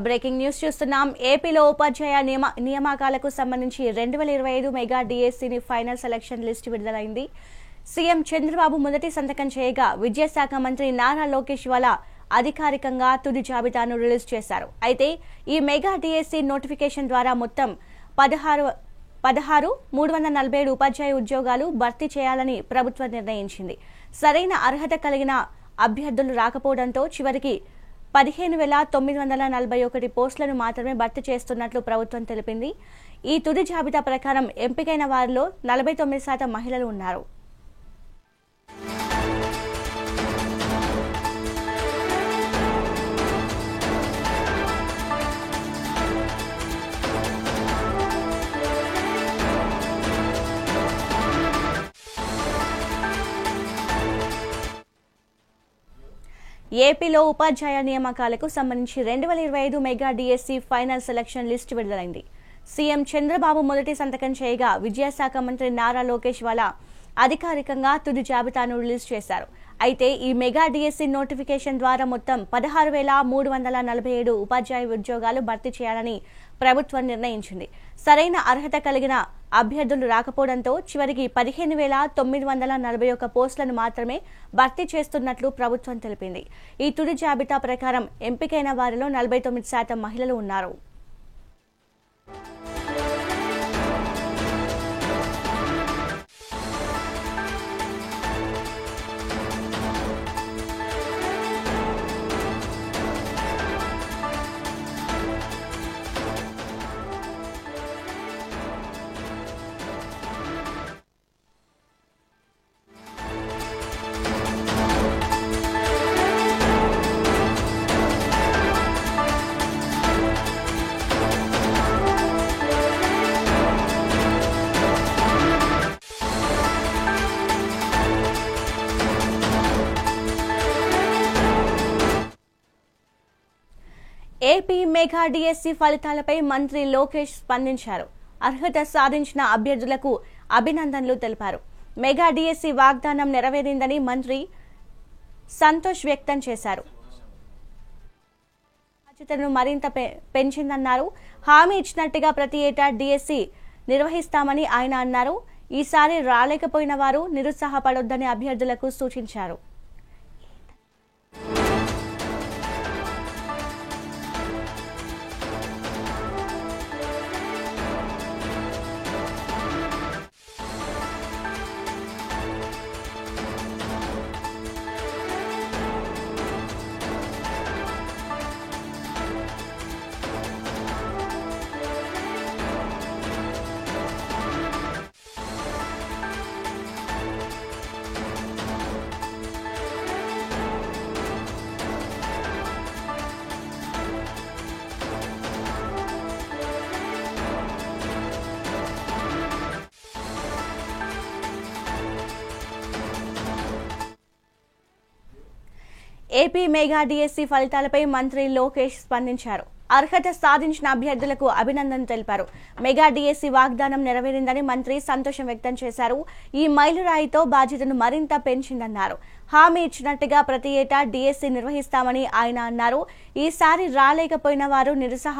Breaking news చూస్తున్నాం. ఏపీలో ఉపాధ్యాయ నియామకాలకు సంబంధించి 2025 మెగా డిఎస్సిని ఫైనల్ సెలక్షన్ లిస్ట్ విడుదలైంది. సీఎం చంద్రబాబు మొదటి సంతకం చేయగా విద్యాశాఖ మంత్రి నారా లోకేష్ ఇవాళ అధికారికంగా తుది జాబితాను రిలీజ్ చేశారు. అయితే ఈ మెగా డిఎస్సి నోటిఫికేషన్ ద్వారా మొత్తం 347 ఉపాధ్యాయ ఉద్యోగాలు భర్తీ చేయాలని ప్రభుత్వం నిర్ణయించింది. సరైన అర్హత కలిగిన అభ్యర్థులు రాకపోవడంతో చివరికి 15,941 పోస్టులను మాత్రమే భర్తీ చేస్తున్నట్లు ప్రభుత్వం తెలిపింది. ఈ తుది జాబితా ప్రకారం ఎంపికైన వారిలో 49% మహిళలు ఉన్నారు. ఏపీలో ఉపాధ్యాయ నియామకాలకు సంబంధించి 2025 mega DSC final selection list విడుదలైంది. సీఎం చంద్రబాబు మొదటి సంతకం చేయగా విద్యాశాఖ మంత్రి నారా లోకేష్ ఇవాళ అధికారికంగా తుది జాబితాను రిలీజ్ చేశారు. అయితే ఈ మెగా డిఎస్సి నోటిఫికేషన్ ద్వారా మొత్తం 16,347 ఉపాధ్యాయ ఉద్యోగాలు భర్తీ చేయాలని ప్రభుత్వం నిర్ణయించింది. సరైన అర్హత కలిగిన అభ్యర్థులు రాకపోవడంతో చివరికి 15,941 పోస్టులను మాత్రమే భర్తీ చేస్తున్నట్లు ప్రభుత్వం తెలిపింది. ఈ తుది జాబితా ప్రకారం ఎంపికైన వారిలో 49% మహిళలు ఉన్నారు. ఏపీ మెగా డిఎస్సి ఫలితాలపై మంత్రి లోకేష్ స్పందించారు. అర్హత సాధించిన అభ్యర్థులకు అభినందనలు తెలిపారు. మెగా డిఎస్సి వాగ్దానం నెరవేరిందని మంత్రి సంతోష్ వ్యక్తం చేశారు. బాధ్యతను మరింత పెంచిందన్నారు. హామీ ఇచ్చినట్టుగా ప్రతి ఏటా డిఎస్సి నిర్వహిస్తామని ఆయన అన్నారు. ఈసారి రాలేకపోయిన వారు నిరుత్సాహపడొద్దని అభ్యర్థులకు సూచించారు. ఏపీ మెగా డిఎస్సి ఫలితాలపై మంత్రి లోకేష్ స్పందించారు. అర్హత సాధించిన అభ్యర్థులకు అభినందనలు తెలిపారు. మెగా డిఎస్సి వాగ్దానం నెరవేరిందని మంత్రి సంతోషం వ్యక్తం చేశారు. ఈ మైలురాయితో బాధ్యతను మరింత పెంచిందన్నారు. హామీ ఇచ్చినట్టుగా ప్రతి ఏటా డిఎస్సి నిర్వహిస్తామని ఆయన అన్నారు. ఈసారి రాలేకపోయిన వారు నిరుత్సాహ